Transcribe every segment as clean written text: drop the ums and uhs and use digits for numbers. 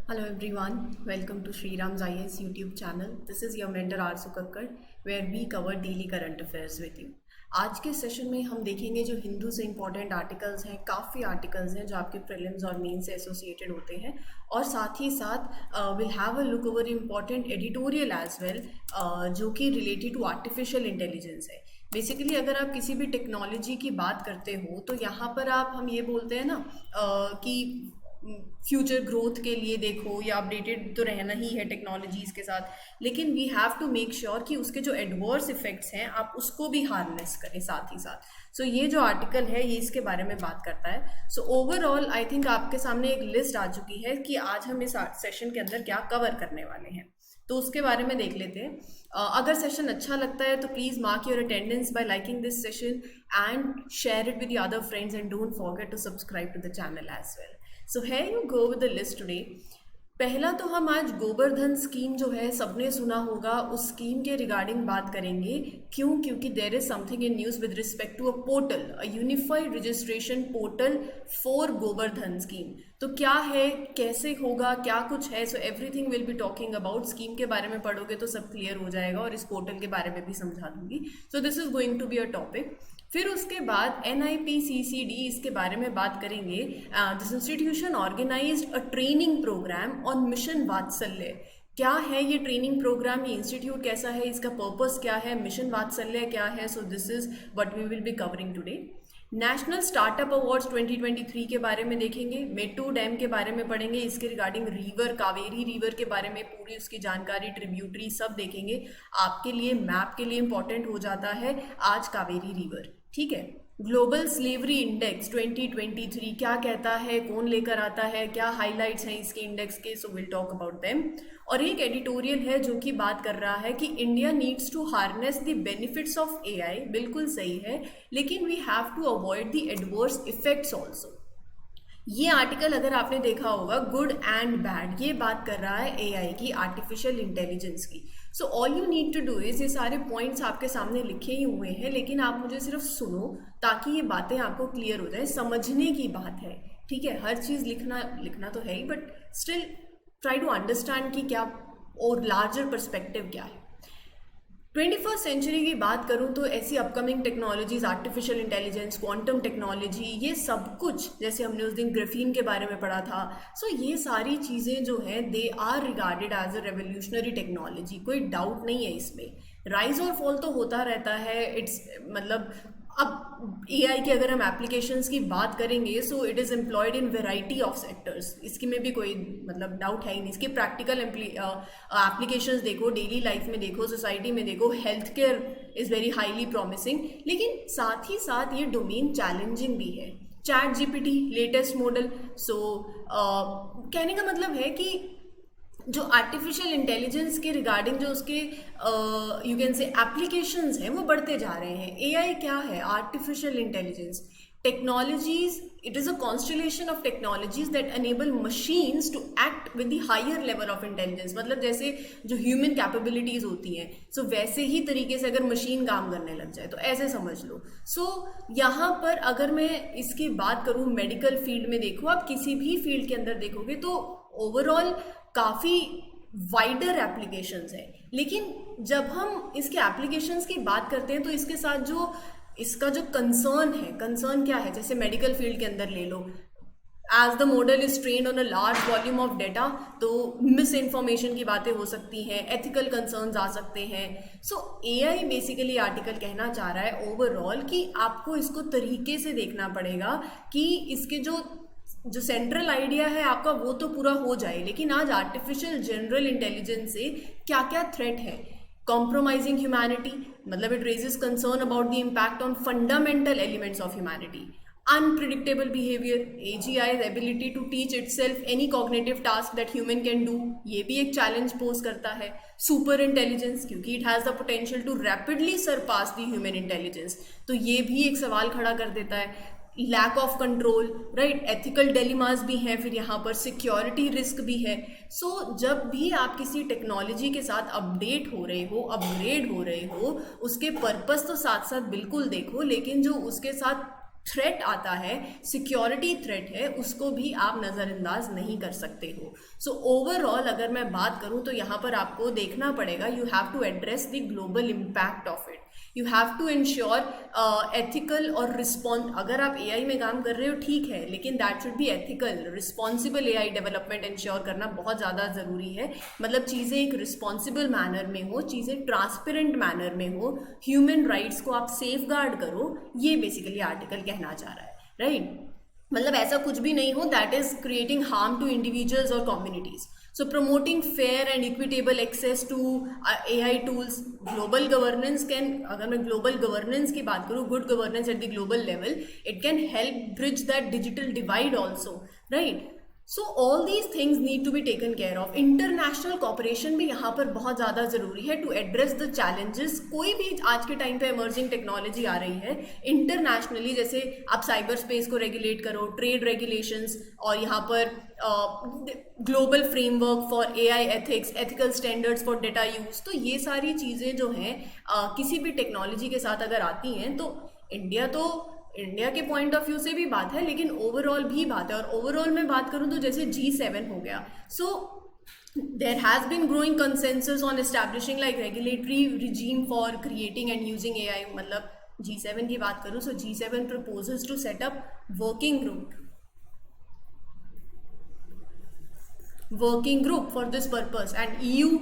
Hello everyone, welcome to Shriram's IAS YouTube channel. This is your mentor Arsu Kakkar, where we cover daily current affairs with you. आज के session में हम देखेंगे जो हिंदू से important articles हैं, काफ़ी आर्टिकल्स हैं जो आपके प्रीलिम्स और मेन से एसोसिएटेड होते हैं, और साथ ही साथ will have a look over important editorial as well जो कि रिलेटेड टू आर्टिफिशियल इंटेलिजेंस है। बेसिकली अगर आप किसी भी टेक्नोलॉजी की बात करते हो तो यहाँ पर हम ये बोलते हैं ना कि फ्यूचर ग्रोथ के लिए देखो या अपडेटेड तो रहना ही है टेक्नोलॉजीज़ के साथ, लेकिन we have to make sure कि उसके जो एडवर्स इफेक्ट्स हैं आप उसको भी हार्नेस करें साथ ही साथ। सो ये जो आर्टिकल है ये इसके बारे में बात करता है। सो ओवरऑल आई थिंक आपके सामने एक लिस्ट आ चुकी है कि आज हम इस सेशन के अंदर क्या कवर करने वाले हैं, तो उसके बारे में देख लेते हैं। अगर सेशन अच्छा लगता है तो please mark your attendance by liking this session and share it with the other friends and don't forget to subscribe to the channel as well. So here you go with the list today. पहला तो हम आज Gobardhan scheme जो है सबने सुना होगा, उस स्कीम के रिगार्डिंग बात करेंगे। क्यों? क्योंकि there is something in news with respect to a portal, a unified registration portal for Gobardhan scheme. तो क्या है, कैसे होगा, क्या कुछ है, so everything will be talking about. Scheme के बारे में पढ़ोगे तो सब क्लियर हो जाएगा और इस पोर्टल के बारे में भी समझा दूंगी। So this is going to be a topic. फिर उसके बाद NIPCCD इसके बारे में बात करेंगे। This institution organised a training programme on mission Vatsalya. क्या है ये ट्रेनिंग प्रोग्राम, ये इंस्टीट्यूट कैसा है, इसका पर्पस क्या है, मिशन वात्सल्य क्या है। So this is what we will be covering today. National startup awards 2023 के बारे में देखेंगे। मेट्टू डैम के बारे में पढ़ेंगे, इसके रिगार्डिंग रिवर, कावेरी रिवर के बारे में पूरी उसकी जानकारी, ट्रिब्यूटरी सब देखेंगे। आपके लिए मैप के लिए इंपॉर्टेंट हो जाता है आज कावेरी रिवर, ठीक है। ग्लोबल स्लेवरी इंडेक्स 2023 क्या कहता है, कौन लेकर आता है, क्या हाइलाइट्स हैं इसके इंडेक्स के, so will talk about them. और एक एडिटोरियल है जो कि बात कर रहा है कि India needs to harness the benefits of AI। बिल्कुल सही है, लेकिन we have to avoid the adverse effects also. ये आर्टिकल अगर आपने देखा होगा, गुड एंड बैड, ये बात कर रहा है AI की, आर्टिफिशियल इंटेलिजेंस की। So all you need to do is, ये सारे पॉइंट्स आपके सामने लिखे ही हुए हैं, लेकिन आप मुझे सिर्फ सुनो ताकि ये बातें आपको क्लियर हो जाए। समझने की बात है, ठीक है। हर चीज़ लिखना तो है ही, but still try to understand कि क्या और लार्जर पर्सपेक्टिव क्या है। 21st सेंचुरी की बात करूं तो ऐसी upcoming technologies, artificial intelligence, quantum technology, ये सब कुछ, जैसे हमने उस दिन ग्राफीन के बारे में पढ़ा था। सो ये सारी चीज़ें जो हैं they are regarded as a revolutionary technology, कोई डाउट नहीं है इसमें। राइज और फॉल तो होता रहता है, इट्स मतलब अब AI के अगर हम एप्लीकेशंस की बात करेंगे, so it is employed in variety of sectors, इसकी में भी कोई मतलब डाउट है ही नहीं। इसके प्रैक्टिकल एप्लीकेशंस देखो, डेली लाइफ में देखो, सोसाइटी में देखो, health care is very highly promising, लेकिन साथ ही साथ ये डोमेन चैलेंजिंग भी है। ChatGPT लेटेस्ट मॉडल, सो कहने का मतलब है कि जो आर्टिफिशियल इंटेलिजेंस के रिगार्डिंग जो उसके यू कैन से एप्लीकेशंस हैं वो बढ़ते जा रहे हैं। AI क्या है? Artificial intelligence technologies, it is a constellation of technologies that enable machines to act with the higher level of intelligence. मतलब जैसे जो ह्यूमन कैपेबिलिटीज होती हैं, सो वैसे ही तरीके से अगर मशीन काम करने लग जाए तो ऐसे समझ लो। सो यहाँ पर अगर मैं इसकी बात करूँ, मेडिकल फील्ड में देखो, आप किसी भी फील्ड के अंदर देखोगे तो ओवरऑल काफ़ी वाइडर एप्लीकेशंस हैं। लेकिन जब हम इसके एप्लीकेशंस की बात करते हैं तो इसके साथ जो इसका जो कंसर्न क्या है, जैसे मेडिकल फील्ड के अंदर ले लो, as the model is trained on a large volume of data, तो मिस इन्फॉर्मेशन की बातें हो सकती हैं, एथिकल कंसर्न्स आ सकते हैं। सो AI बेसिकली आर्टिकल कहना चाह रहा है ओवरऑल कि आपको इसको तरीके से देखना पड़ेगा कि इसके जो सेंट्रल आइडिया है आपका वो तो पूरा हो जाए, लेकिन आज आर्टिफिशियल जनरल इंटेलिजेंस से क्या क्या थ्रेट है। कॉम्प्रोमाइजिंग ह्यूमैनिटी, मतलब it raises concern about the impact on fundamental elements of humanity. Unpredictable behaviour, AGI's ability to teach itself any cognitive task that human can do, ये भी एक challenge pose करता है। सुपर इंटेलिजेंस, क्योंकि it has the potential to rapidly surpass the human intelligence, तो ये भी एक सवाल खड़ा कर देता है। Lack of control, right, ethical dilemmas भी हैं, फिर यहाँ पर सिक्योरिटी रिस्क भी है। सो जब भी आप किसी टेक्नोलॉजी के साथ अपडेट हो रहे हो, अपग्रेड हो रहे हो, उसके पर्पस तो साथ साथ बिल्कुल देखो, लेकिन जो उसके साथ थ्रेट आता है, सिक्योरिटी थ्रेट है, उसको भी आप नज़रअंदाज नहीं कर सकते हो। सो ओवरऑल अगर मैं बात करूं तो यहाँ पर आपको देखना पड़ेगा, you have to address the global impact of it, you have to ensure ethical और रिस्पॉन्स। अगर आप एआई में काम कर रहे हो ठीक है, लेकिन that should be ethical, responsible AI development ensure करना बहुत ज़्यादा ज़रूरी है। मतलब चीज़ें एक रिस्पॉन्सिबल मैनर में हो, चीज़ें ट्रांसपेरेंट मैनर में हो, ह्यूमन राइट्स को आप सेफ गार्ड करो, ये बेसिकली आर्टिकल कहना चाह रहा है, राइट? मतलब ऐसा कुछ भी नहीं हो that is creating harm to individuals और communities. So promoting fair and equitable access to AI tools, global governance can, अगर मैं ग्लोबल गवर्नेंस की बात करूँ, good governance at the global level, it can help bridge that digital divide also, right? So all these things need to be taken care of. International cooperation भी यहाँ पर बहुत ज़्यादा ज़रूरी है टू एड्रेस द चैलेंजेस। कोई भी आज के टाइम पे इमर्जिंग टेक्नोलॉजी आ रही है इंटरनेशनली, जैसे आप साइबर स्पेस को रेगुलेट करो, ट्रेड रेगुलेशंस, और यहाँ पर global framework for AI ethics, ethical standards for data use, तो ये सारी चीज़ें जो हैं किसी भी टेक्नोलॉजी के साथ अगर आती हैं तो इंडिया के पॉइंट ऑफ व्यू से भी बात है, लेकिन ओवरऑल भी बात है। और ओवरऑल में बात करूं तो जैसे G7 हो गया, so there has been growing consensus on establishing like regulatory regime for creating and using AI. मतलब G7 की बात करूं, so G7 proposes to set up working group for this purpose, and EU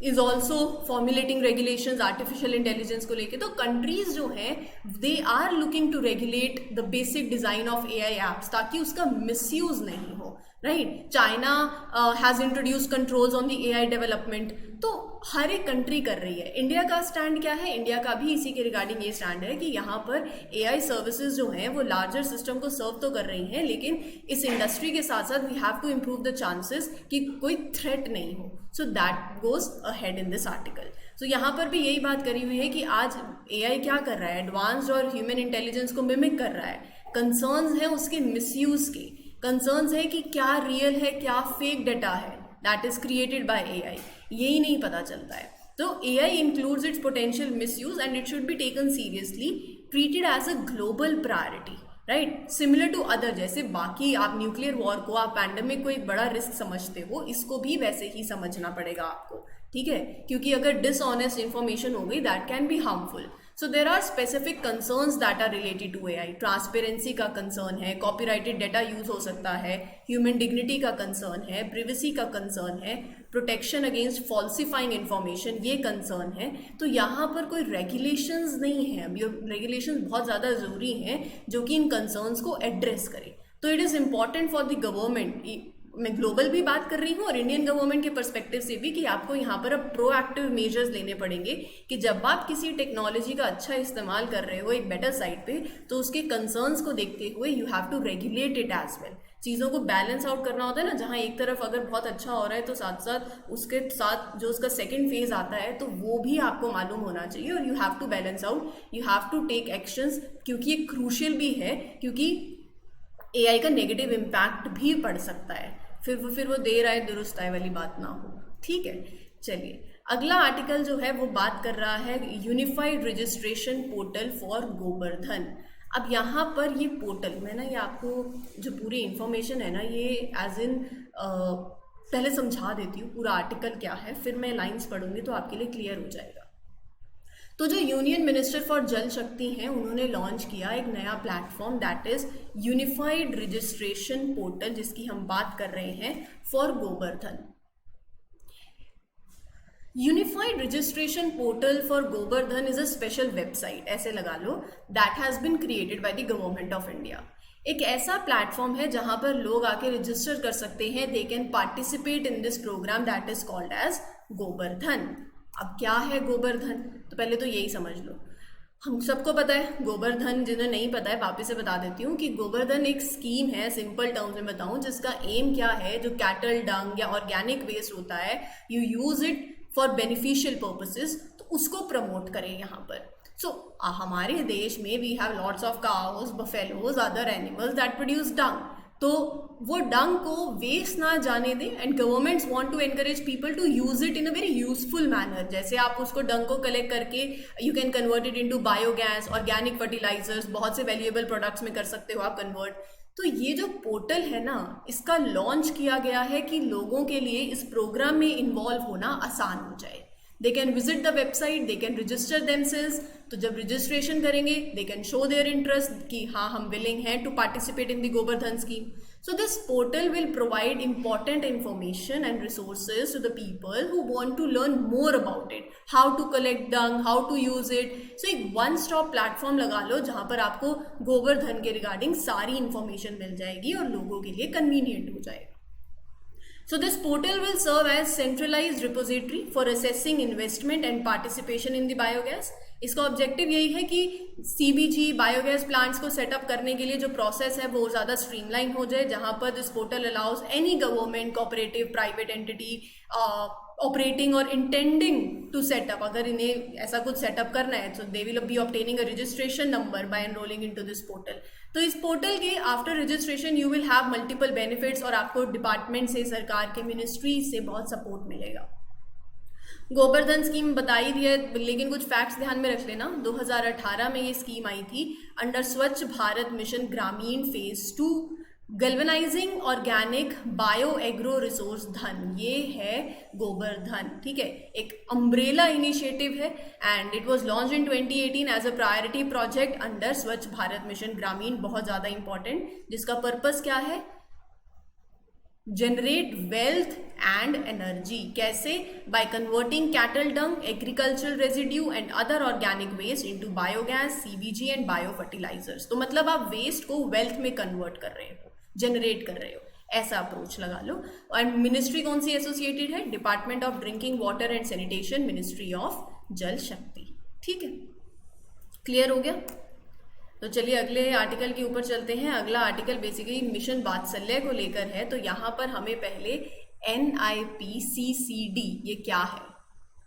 is also formulating regulations artificial intelligence को लेके। तो countries जो हैं they are looking to regulate the basic design of AI apps, ताकि उसका misuse नहीं हो, right? China has introduce controls on the AI development, तो हर एक कंट्री कर रही है। इंडिया का स्टैंड क्या है? इंडिया का भी इसी के रिगार्डिंग ये स्टैंड है कि यहाँ पर एआई सर्विसेज जो हैं वो लार्जर सिस्टम को सर्व तो कर रही हैं, लेकिन इस इंडस्ट्री के साथ साथ we have to improve the chances कि कोई थ्रेट नहीं हो। So that goes ahead in this article. सो यहाँ पर भी यही बात करी हुई है कि आज एआई क्या कर रहा है, एडवांस्ड और ह्यूमन इंटेलिजेंस को मिमिक कर रहा है। कंसर्न्स हैं उसके मिसयूज के, कंसर्न्स है कि क्या रियल है क्या फेक डाटा है that is created by AI, यही नहीं पता चलता है। तो AI includes its potential misuse and it should be taken seriously, treated as a global priority, right? Similar to other, जैसे बाकी आप न्यूक्लियर वॉर को, आप पैंडेमिक को एक बड़ा रिस्क समझते हो, इसको भी वैसे ही समझना पड़ेगा आपको, ठीक है? क्योंकि अगर डिसऑनेस्ट इंफॉर्मेशन हो गई that can be harmful. So there are specific concerns that are related to AI. Transparency का कंसर्न है, कॉपीराइटेड डेटा यूज हो सकता है, ह्यूमन डिग्निटी का कंसर्न है, प्रिवेसी का कंसर्न है, प्रोटेक्शन अगेंस्ट फॉल्सिफाइंग इंफॉर्मेशन, ये कंसर्न है। तो यहाँ पर कोई रेगुलेशंस नहीं है, अब ये रेगुलेशंस बहुत ज़्यादा ज़रूरी हैं जो कि इन कंसर्न्स को एड्रेस करें। तो it is important for the government, मैं ग्लोबल भी बात कर रही हूँ और इंडियन गवर्नमेंट के पर्सपेक्टिव से भी, कि आपको यहाँ पर अब प्रोएक्टिव मेजर्स लेने पड़ेंगे कि जब आप किसी टेक्नोलॉजी का अच्छा इस्तेमाल कर रहे हो एक बेटर साइड पे, तो उसके कंसर्न्स को देखते हुए you have to regulate it as well. चीज़ों को बैलेंस आउट करना होता है ना, जहाँ एक तरफ अगर बहुत अच्छा हो रहा है तो साथ साथ उसके साथ जो उसका सेकेंड फेज आता है तो वो भी आपको मालूम होना चाहिए, और you have to balance out, you have to take actions, क्योंकि ये क्रूशियल भी है, क्योंकि एआई का नेगेटिव इम्पैक्ट भी पड़ सकता है। फिर वो देर आए दुरुस्त आए वाली बात ना हो, ठीक है? चलिए अगला आर्टिकल जो है वो बात कर रहा है unified registration portal for Govardhan. अब यहाँ पर ये पोर्टल, मैं ना ये आपको जो पूरी इन्फॉर्मेशन है ना ये एज इन पहले समझा देती हूँ पूरा आर्टिकल क्या है, फिर मैं लाइंस पढ़ूंगी तो आपके लिए क्लियर हो जाएगा। तो जो यूनियन मिनिस्टर फॉर जल शक्ति हैं उन्होंने लॉन्च किया एक नया platform that is unified registration portal, जिसकी हम बात कर रहे हैं for Govardhan. Unified registration portal for Govardhan is a special website, ऐसे लगा लो, that has been created by the government of India. एक ऐसा प्लेटफॉर्म है जहां पर लोग आके रजिस्टर कर सकते हैं, they can participate in this programme that is called as Govardhan. अब क्या है गोवर्धन, तो पहले तो यही समझ लो, हम सबको पता है गोवर्धन, जिन्हें नहीं पता है वापस से बता देती हूँ कि गोवर्धन एक स्कीम है, सिंपल टर्म्स में बताऊँ, जिसका एम क्या है, जो कैटल डंग या ऑर्गेनिक वेस्ट होता है, you use it for beneficial purposes, तो उसको प्रमोट करें यहाँ पर। सो हमारे देश में we have lots of cows, buffaloes, other animals that produce dung, तो वो डंग को वेस्ट ना जाने दें, and governments want to encourage people to use it in a very useful manner. जैसे आप उसको डंग को कलेक्ट करके you can convert it into biogas, organic fertilizers, बहुत से वैल्यूएबल प्रोडक्ट्स में कर सकते हो आप कन्वर्ट। तो ये जो पोर्टल है ना, इसका लॉन्च किया गया है कि लोगों के लिए इस प्रोग्राम में इन्वॉल्व होना आसान हो जाए। They can visit the website, they can register themselves. तो जब रजिस्ट्रेशन करेंगे they can show their interest कि हाँ हम विलिंग हैं to participate in the Gobardhan scheme. So this portal will provide important information and resources to the people who want to learn more about it, how to collect dung, how to use it. So एक one stop platform लगा लो जहाँ पर आपको गोवर्धन के regarding सारी information मिल जाएगी और लोगों के लिए कन्वीनियंट हो जाएगा। So this portal will serve as centralized repository for assessing investment and participation in the biogas. इसका ऑब्जेक्टिव यही है कि सीबीजी बायोगैस प्लांट्स को सेटअप करने के लिए जो प्रोसेस है वो ज़्यादा स्ट्रीमलाइन हो जाए, जहाँ पर this portal allows any government, cooperative, private entity operating और इंटेंडिंग टू सेटअप, अगर इन्हें ऐसा कुछ सेटअप करना है तो they will be obtaining a registration number by enrolling into this portal. तो इस पोर्टल के after registration you will have multiple benefits और आपको डिपार्टमेंट से, सरकार के मिनिस्ट्री से बहुत सपोर्ट मिलेगा। गोबर्धन स्कीम बताई दी है, लेकिन कुछ फैक्ट्स ध्यान में रख लेना। 2018 में ये स्कीम आई थी under Swachh Bharat mission Grameen phase 2, galvanising organic bio agro resource Dhan, ये है गोबर्धन, ठीक है, एक अम्ब्रेला इनिशिएटिव है and it was launch in 2018 as a priority project under Swachh Bharat mission ग्रामीण, बहुत ज़्यादा इंपॉर्टेंट, जिसका पर्पस क्या है, जनरेट वेल्थ एंड एनर्जी। कैसे? By converting cattle dung, agricultural residue and other organic waste into biogas, CBG and bio fertilisers. तो मतलब आप वेस्ट को वेल्थ में कन्वर्ट कर रहे हो, जनरेट कर रहे हो, ऐसा अप्रोच लगा लो। एंड मिनिस्ट्री कौन सी एसोसिएटेड है? Department of drinking water and sanitation, ministry of जल शक्ति। ठीक है, क्लियर हो गया? तो चलिए अगले आर्टिकल के ऊपर चलते हैं। अगला आर्टिकल बेसिकली मिशन वात्सल्य को लेकर है। तो यहाँ पर हमें पहले NIPCCD ये क्या है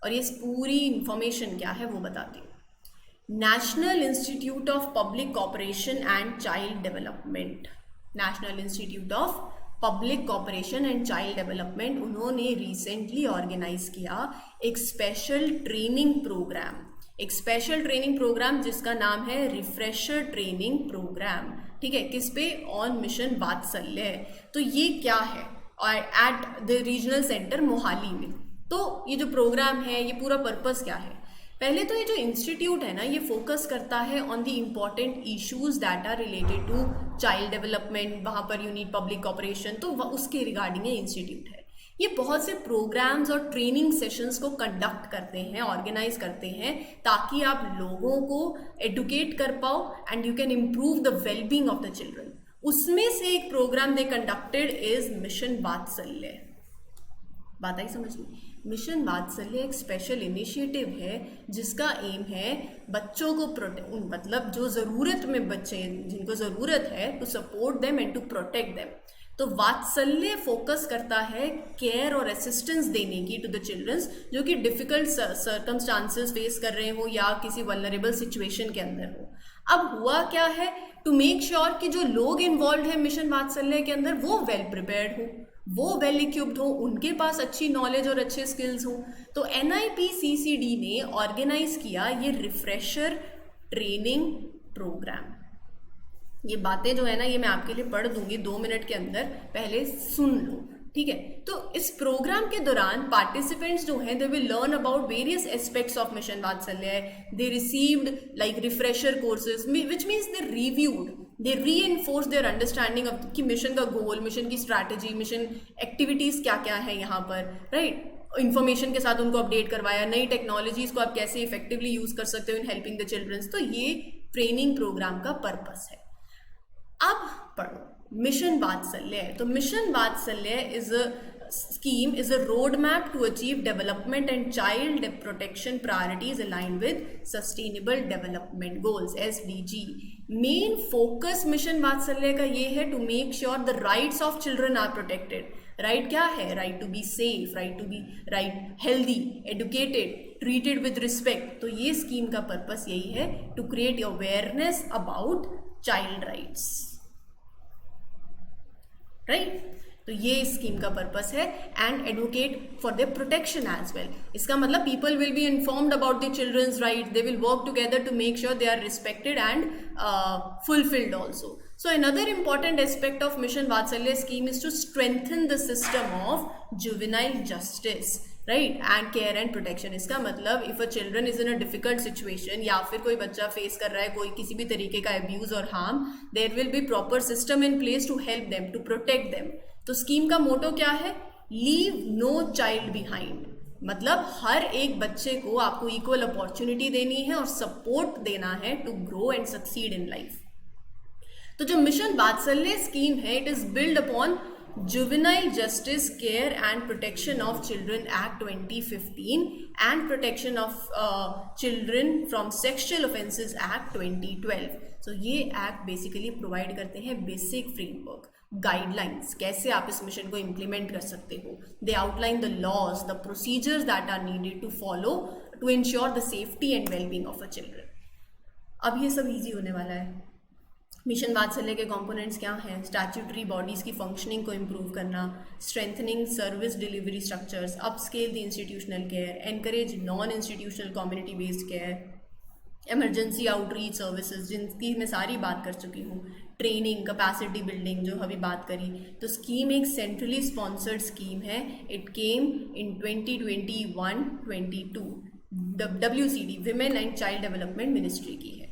और ये पूरी इंफॉर्मेशन क्या है वो बताती हूँ। National institute of public cooperation and child development, national institute of public cooperation and child development, उन्होंने रिसेंटली ऑर्गेनाइज किया एक स्पेशल ट्रेनिंग प्रोग्राम, एक स्पेशल ट्रेनिंग प्रोग्राम जिसका नाम है रिफ्रेशर ट्रेनिंग प्रोग्राम। ठीक है, किस पे? ऑन मिशन वात्सल्य। तो ये क्या है? और at the regional centre Mohali में। तो ये जो प्रोग्राम है, ये पूरा पर्पस क्या है? पहले तो ये जो इंस्टीट्यूट है ना, ये फोकस करता है on the important issues that are related to child development. वहाँ पर यू नीड पब्लिक कॉपरेशन, तो उसके रिगार्डिंग ये इंस्टीट्यूट है। ये बहुत से प्रोग्राम्स और ट्रेनिंग सेशंस को कंडक्ट करते हैं, ऑर्गेनाइज करते हैं, ताकि आप लोगों को एडुकेट कर पाओ and you can improve the wellbeing of the children. उसमें से एक programme they conducted is mission Vatsalya. बात आई समझ में? मिशन वात्सल्य एक स्पेशल इनिशिएटिव है जिसका एम है बच्चों को मतलब जो ज़रूरत में बच्चे जिनको ज़रूरत है, to support them and to protect them. तो वात्सल्य फोकस करता है केयर और असिस्टेंस देने की टू द चिल्ड्रंस जो कि डिफिकल्ट सर्कमस्टांसेस फेस कर रहे हो या किसी वल्नरेबल सिचुएशन के अंदर हो। अब हुआ क्या है, टू मेक श्योर कि जो लोग इन्वॉल्व है मिशन वात्सल्य के अंदर वो वेल प्रिपेयर्ड हो, वो वेल इक्विप्ड हो, उनके पास अच्छी नॉलेज और अच्छे स्किल्स हो। तो NIPCCD ने ऑर्गेनाइज किया ये रिफ्रेशर ट्रेनिंग प्रोग्राम। ये बातें जो है ना, ये मैं आपके लिए पढ़ दूंगी 2 मिनट के अंदर, पहले सुन लो। ठीक है, तो इस प्रोग्राम के दौरान पार्टिसिपेंट्स जो हैं they will learn about various aspects of mission Vatsalya. They received like refresher courses which means they reviewed, they reinforce their understanding of कि मिशन का गोल, मिशन की स्ट्रैटेजी, मिशन एक्टिविटीज़ क्या क्या है यहाँ पर, राइट। इन्फॉर्मेशन के साथ उनको अपडेट करवाया, नई टेक्नोलॉजीज़ को आप कैसे इफेक्टिवली यूज़ कर सकते हो इन हेल्पिंग द चिल्ड्रंस। तो ये ट्रेनिंग प्रोग्राम का पर्पस है। अब पढ़ो मिशन वात्सल्य। तो मिशन वात्सल्य is a scheme is a roadmap to achieve development and child protection priorities aligned with sustainable development goals SDG। Main focus mission Vatsalya का ये है to make sure the rights of children are protected. Right क्या है? Right to be safe, right to be healthy, educated, treated with respect. तो ये scheme का purpose यही है to create awareness about child rights. Right? तो ये scheme का पर्पस है, and advocate for their protection as well. इसका मतलब people will be informed about the children's right, they will work together to make sure they are respected and fulfilled also. So another important aspect of Mission Vatsalya scheme is to strengthen the system of juvenile justice, right, and care and protection. इसका मतलब if a children is in a difficult situation या फिर कोई बच्चा face कर रहा है कोई किसी भी तरीके का abuse और harm, there will be proper system in place to help them, to protect them. तो स्कीम का मोटो क्या है? Leave no child behind. मतलब हर एक बच्चे को आपको इक्वल अपॉर्चुनिटी देनी है और सपोर्ट देना है to grow and succeed in life. तो जो मिशन वात्सल्य स्कीम है, it is build upon juvenile justice care and protection of children act 2015 and protection of children from sexual offences act 2012। So ये act basically provide करते हैं basic framework, guidelines, कैसे आप इस mission को इम्प्लीमेंट कर सकते हो। They outline the laws, the procedures that are needed to follow to ensure the safety and wellbeing of a children. अब ये सब ईजी होने वाला है। मिशन वात्सल्य के कंपोनेंट्स क्या हैं? स्टैट्यूटरी बॉडीज़ की फंक्शनिंग को इम्प्रूव करना, strengthening service delivery structures, upscale the institutional care, encourage non institutional community based care, emergency outreach services जिनकी मैं सारी बात कर चुकी हूँ, ट्रेनिंग, कैपेसिटी बिल्डिंग जो अभी बात करी। तो स्कीम एक सेंट्रली स्पॉन्सर्ड स्कीम है। It came in 2021-22 WCD women and child development ministry की है।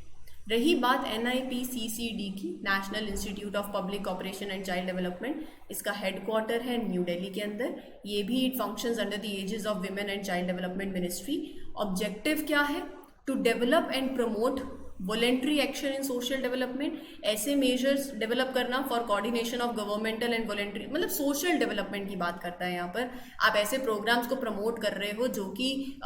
रही बात NIPCCD की, national institute of public operation and child development, इसका हेडक्वार्टर है न्यू दिल्ली के अंदर। ये भी it functions under the aegis of women and child development ministry. Objective क्या है? To develop and promote voluntary action in social development, ऐसे measures develop करना for coordination of governmental and voluntary, मतलब सोशल डेवलपमेंट की बात करता है यहाँ पर। आप ऐसे प्रोग्राम्स को प्रमोट कर रहे हो जो कि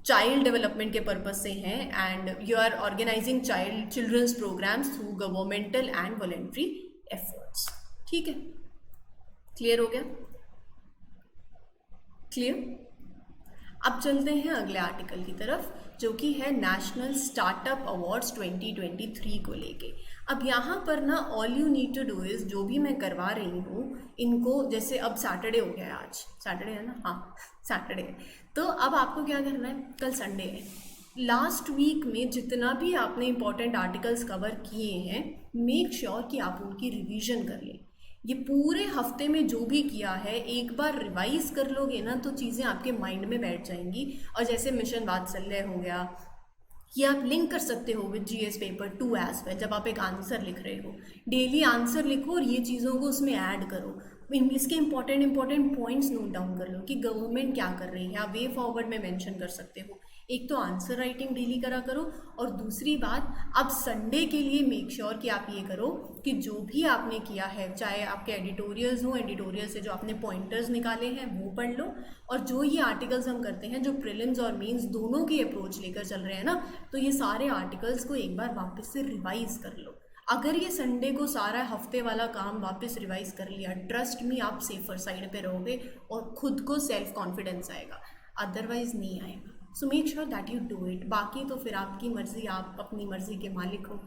चाइल्ड डेवलपमेंट के पर्पज से हैं, and you are organising children's programmes through governmental and voluntary efforts. ठीक है, क्लियर हो गया? क्लियर? अब चलते हैं अगले आर्टिकल की तरफ, जो कि है नेशनल स्टार्टअप अवार्ड्स 2023 को लेके। अब यहाँ पर ना all you need to do is, जो भी मैं करवा रही हूँ इनको, जैसे अब सैटरडे हो गया है, आज सैटरडे है ना, हाँ सैटरडे है, तो अब आपको क्या करना है, कल संडे है, लास्ट वीक में जितना भी आपने इंपॉर्टेंट आर्टिकल्स कवर किए हैं, मेक श्योर कि आप उनकी रिवीजन कर लें। ये पूरे हफ्ते में जो भी किया है एक बार रिवाइज कर लोगे ना, तो चीज़ें आपके माइंड में बैठ जाएंगी। और जैसे मिशन वात्सल्य हो गया, ये आप लिंक कर सकते हो with GS paper 2 as well. जब आप एक आंसर लिख रहे हो, डेली आंसर लिखो और ये चीज़ों को उसमें ऐड करो। इसके इंपॉर्टेंट पॉइंट्स नोट डाउन कर लो कि गवर्नमेंट क्या कर रही है, आप वे फॉरवर्ड में मेंशन कर सकते हो। एक तो आंसर राइटिंग डेली करा करो, और दूसरी बात, अब संडे के लिए मेक श्योर कि आप ये करो कि जो भी आपने किया है, चाहे आपके एडिटोरियल्स हो, एडिटोरियल से जो आपने पॉइंटर्स निकाले हैं वो पढ़ लो, और जो ये आर्टिकल्स हम करते हैं जो प्रीलिम्स और मेंस दोनों की अप्रोच लेकर चल रहे हैं ना, तो ये सारे आर्टिकल्स को एक बार वापस से रिवाइज कर लो। अगर ये संडे को सारा हफ्ते वाला काम वापस रिवाइज कर लिया, ट्रस्ट मी आप सेफर साइड पे रहोगे और खुद को सेल्फ कॉन्फिडेंस आएगा, अदरवाइज नहीं आएगा। So make sure that you do it. बाकी तो फिर आपकी मर्ज़ी, आप अपनी मर्ज़ी के मालिक हो।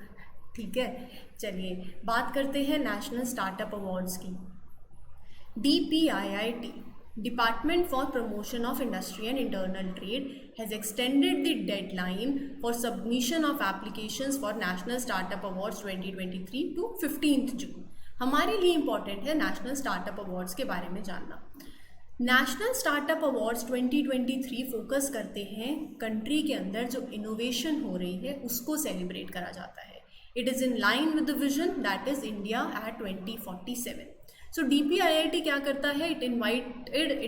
ठीक है, चलिए बात करते हैं नेशनल स्टार्टअप अवार्ड्स की। DPIIT, Department for Promotion of Industry and Internal Trade, has extended the deadline for submission of applications for National Startup Awards 2023 to 15th June। हमारे लिए इम्पॉर्टेंट है नेशनल स्टार्टअप अवार्ड्स के बारे में जानना। National startup awards 2023 focus करते हैं country के अंदर जो इनोवेशन हो रही है उसको सेलिब्रेट करा जाता है। It is in line with the vision that is India at 2047। So DPIIT क्या करता है, it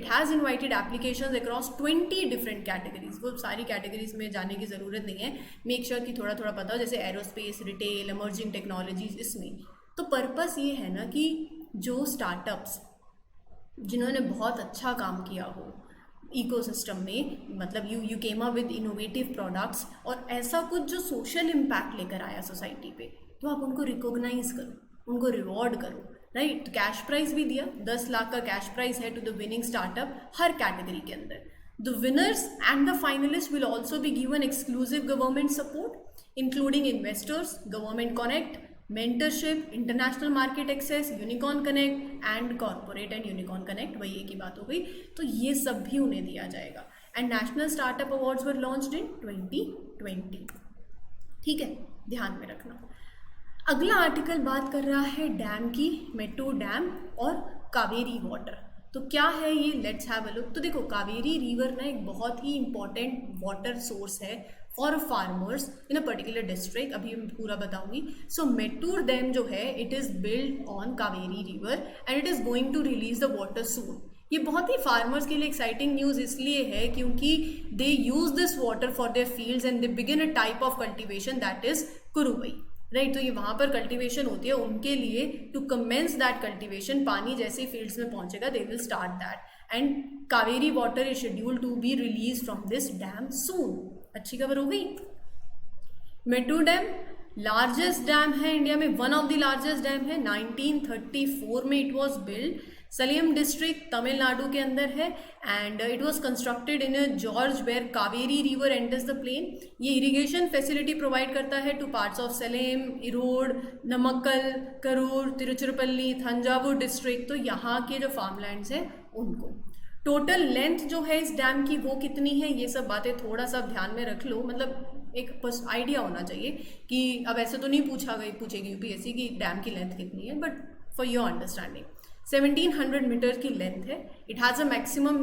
has invited applications across 20 different categories. वो सारी कैटेगरीज में जाने की ज़रूरत नहीं है, मेक श्योर कि थोड़ा थोड़ा पता हो, जैसे एरोस्पेस, रिटेल, इमर्जिंग टेक्नोलॉजीज। इसमें तो पर्पस ये है ना कि जो स्टार्टअप्स जिन्होंने बहुत अच्छा काम किया हो इकोसिस्टम में, मतलब you came up with innovative products और ऐसा कुछ जो सोशल इम्पैक्ट लेकर आया सोसाइटी पे, तो आप उनको रिकॉग्नाइज करो, उनको रिवॉर्ड करो, राइट। कैश प्राइज भी दिया, 10 लाख का कैश प्राइज है टू द विनिंग स्टार्टअप हर कैटेगरी के अंदर। The winners and the finalist will also be given exclusive government support including investors, government connect, mentorship, international market access, unicorn connect and corporate and unicorn connect, वही एक ही बात हो गई। तो ये सब भी उन्हें दिया जाएगा। And national startup awards were launched in 2020। ठीक है, ध्यान में रखना। अगला आर्टिकल बात कर रहा है डैम की, मेट्टूर डैम और कावेरी वाटर। तो क्या है ये, लेट्स हैव अ लुक। तो देखो, कावेरी रिवर ना एक बहुत ही इंपॉर्टेंट वाटर सोर्स है for farmers in a particular district. अभी मैं पूरा बताऊंगी। सो मेट्टूर डैम जो है, it is build on Kaveri river and it is going to release the water soon. ये बहुत ही फार्मर्स के लिए एक्साइटिंग न्यूज़ इसलिए है क्योंकि they use this water for their fields and they begin a type of cultivation that is Kuruvai, right. तो ये वहाँ पर कल्टीवेशन होती है उनके लिए। टू कमेंस दैट कल्टीवेशन, पानी जैसे ही फील्ड्स में पहुंचेगा they will start that. And Kaveri water is schedule to be release from this dam soon. अच्छी खबर हो गई। मेट्टूर डैम लार्जेस्ट डैम है इंडिया में, one of the largest dam है। 1934 में it was build. Salem district Tamil Nadu के अंदर है and it was constructed in a gorge where Kaveri river enters the plain. ये इरिगेशन फैसिलिटी प्रोवाइड करता है to parts of Salem, Erode, Namakkal, Karur, Tiruchirappalli, Thanjavur district. तो यहाँ के जो फार्मलैंड्स हैं उनको। टोटल लेंथ जो है इस डैम की वो कितनी है, ये सब बातें थोड़ा सा ध्यान में रख लो। मतलब एक बस आइडिया होना चाहिए कि अब ऐसे तो नहीं पूछेगी यूपीएससी की डैम की लेंथ कितनी है, but for your understanding 1700 metre की लेंथ है। It has a maximum,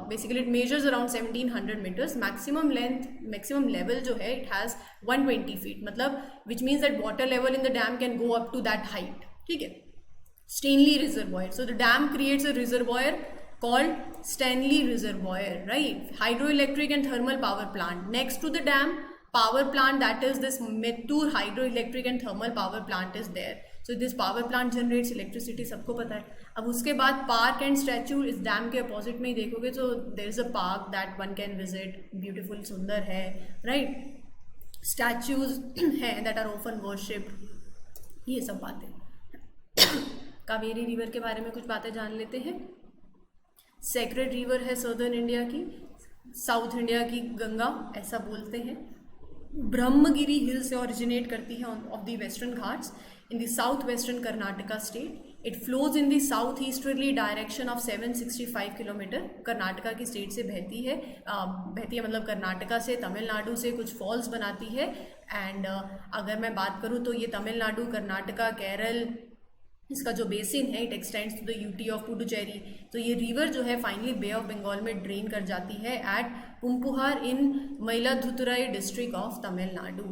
basically it measures around 1700 metres. Maximum length, maximum level जो है इट हैज़ 120 फीट, मतलब which means that water level in the dam can go up to that height. ठीक है, Stanley reservoir. So the dam creates a reservoir called Stanley Reservoir, right? Hydroelectric and thermal power plant. Next to the dam, power plant, that is this Mettur hydroelectric and thermal power plant is there. So this power plant generates electricity, सबको पता है। अब उसके बाद park and statue, इस dam के opposite में ही देखोगे तो there is a park that one can visit, beautiful, सुंदर है, राइट। स्टैचूज हैं दैट आर ऑफन वर्शिप्ड। ये सब बातें। कावेरी रिवर के बारे में कुछ बातें जान लेते हैं। सेक्रेड रिवर है सदर्न इंडिया की, साउथ इंडिया की गंगा ऐसा बोलते हैं। ब्रह्मगिरी हिल से ओरिजिनेट करती है of the western Ghats in the south western Karnataka state. It flows in the south easterly direction of 765 kilometre. Karnataka की स्टेट से बहती है मतलब कर्नाटका से, तमिलनाडु से कुछ फॉल्स बनाती है। एंड अगर मैं बात करूँ तो ये तमिलनाडु, कर्नाटका, केरल, इसका जो बेसिन है it extends to the UT of Puducherry. तो ये रिवर जो है फाइनली बे ऑफ बंगाल में ड्रेन कर जाती है at Poompuhar in Mayiladuthurai district of Tamil Nadu.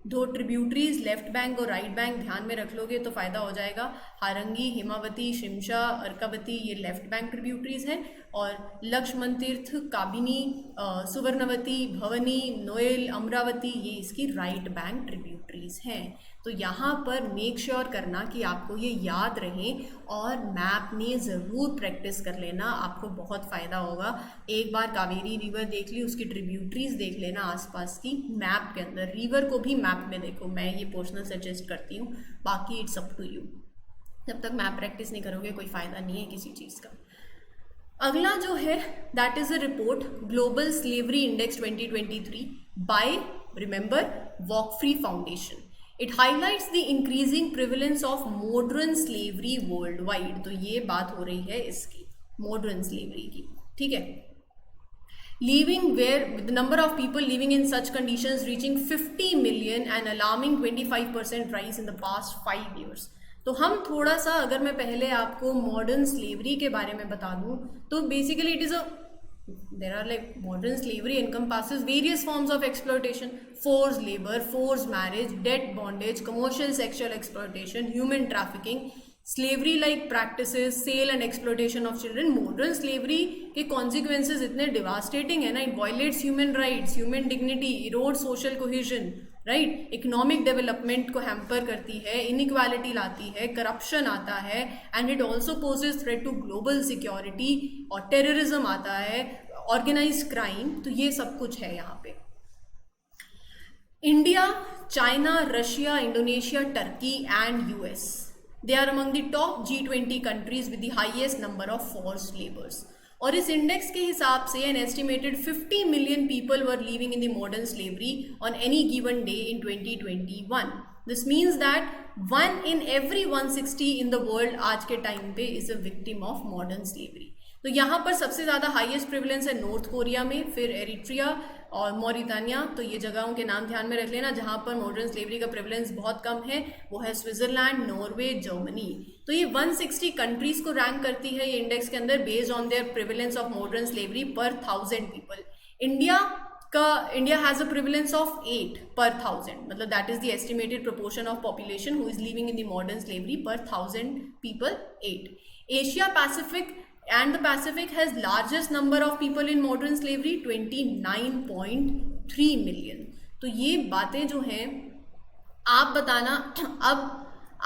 दो ट्रिब्यूटरीज लेफ्ट बैंक और राइट बैंक ध्यान में रख लोगे तो फ़ायदा हो जाएगा। हारंगी, हिमावती, शिमशा, अर्कावती ये लेफ्ट बैंक ट्रिब्यूटरीज हैं और लक्ष्मण तीर्थ, काबिनी, सुवर्णवती, भवनी, नोएल, अमरावती ये इसकी राइट बैंक ट्रिब्यूटरीज हैं। तो यहाँ पर मेक श्योर करना कि आपको ये याद रहे और मैप में ज़रूर प्रैक्टिस कर लेना, आपको बहुत फ़ायदा होगा। एक बार कावेरी रिवर देख ली, उसकी ट्रिब्यूटरीज देख लेना आसपास की, मैप के अंदर रिवर को भी मैप में देखो। मैं ये पर्सनल सजेस्ट करती हूँ, बाकी इट्स अप टू यू। जब तक मैप प्रैक्टिस नहीं करोगे कोई फ़ायदा नहीं है किसी चीज़ का। अगला जो है that is a report global slavery index 2023 by, remember, walk free foundation. It highlights the increasing prevalence of modern slavery worldwide. तो ये बात हो रही है इसकी, मॉडर्न स्लेवरी की, ठीक है। Living where the number of people living in such conditions reaching 50 million and alarming 25% rise in the past 5 years। तो हम थोड़ा सा, अगर मैं पहले आपको मॉडर्न स्लेवरी के बारे में बता दूं तो basically it is a there are like modern slavery encompasses various forms of exploitation: forced labor, forced marriage, debt bondage, commercial sexual exploitation, human trafficking, slavery like practices, sale and exploitation of children। modern slavery के consequences इतने devastating है ना, it violates human rights, human dignity, erodes social cohesion, right. Economic development को hamper करती है, inequality लाती है, corruption आता है and it also poses threat to global security, और टेररिज्म आता है, ऑर्गेनाइज्ड क्राइम। तो ये सब कुछ है यहाँ पे। India, China, Russia, Indonesia, Turkey and US, they are among the top G20 countries with the highest number of forced labours. और इस इंडेक्स के हिसाब से an estimated 50 million people were living in the modern slavery on any given day in 2021। This means that 1 in every 160 in the world आज के time पे is a victim of modern slavery. तो यहाँ पर सबसे ज़्यादा हाईएस्ट प्रिविलेंस है north Korea में, फिर एरिट्रिया और मॉरिटानिया। तो ये जगहों के नाम ध्यान में रख लेना। जहाँ पर मॉडर्न स्लेवरी का प्रिविलेंस बहुत कम है वो है स्विट्जरलैंड, नॉर्वे, जर्मनी। तो ये 160 कंट्रीज को रैंक करती है ये इंडेक्स के अंदर based on their prevalence of modern slavery पर 1000 people. India has a prevalence of 8 पर 1000, मतलब that is the estimated proportion of population who is living in the modern slavery पर 1000 people 8। Asia Pacific and the Pacific has largest number of people in modern slavery 29.3 million। तो ये बातें जो हैं आप बताना। अब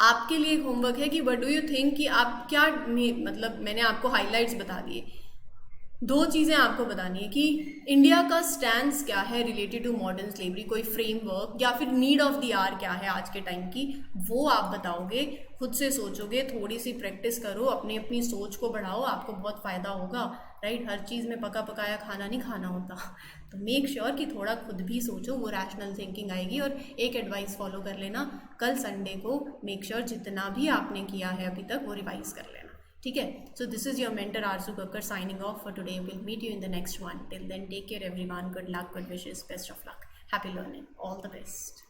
आपके लिए होमवर्क है कि व्हाट डू यू थिंक कि आप क्या, मतलब मैंने आपको हाइलाइट्स बता दिए। दो चीज़ें आपको बतानी है कि इंडिया का स्टैंड क्या है रिलेटेड टू मॉडर्न स्लेवरी, कोई फ्रेमवर्क या फिर नीड ऑफ द आवर क्या है आज के टाइम की, वो आप बताओगे, खुद से सोचोगे, थोड़ी सी प्रैक्टिस करो, अपनी सोच को बढ़ाओ, आपको बहुत फ़ायदा होगा, राइट। हर चीज़ में पका पकाया खाना नहीं खाना होता। तो मेक श्योर कि थोड़ा खुद भी सोचो, वो रैशनल थिंकिंग आएगी। और एक एडवाइस फॉलो कर लेना, कल संडे को मेक श्योर जितना भी आपने किया है अभी तक वो रिवाइज कर लेना, ठीक है। So this is your mentor Aarzoo Kakkar signing off for today. Will meet you in the next one. Till then take care everyone, good luck, good wishes, best of luck, happy learning, all the best.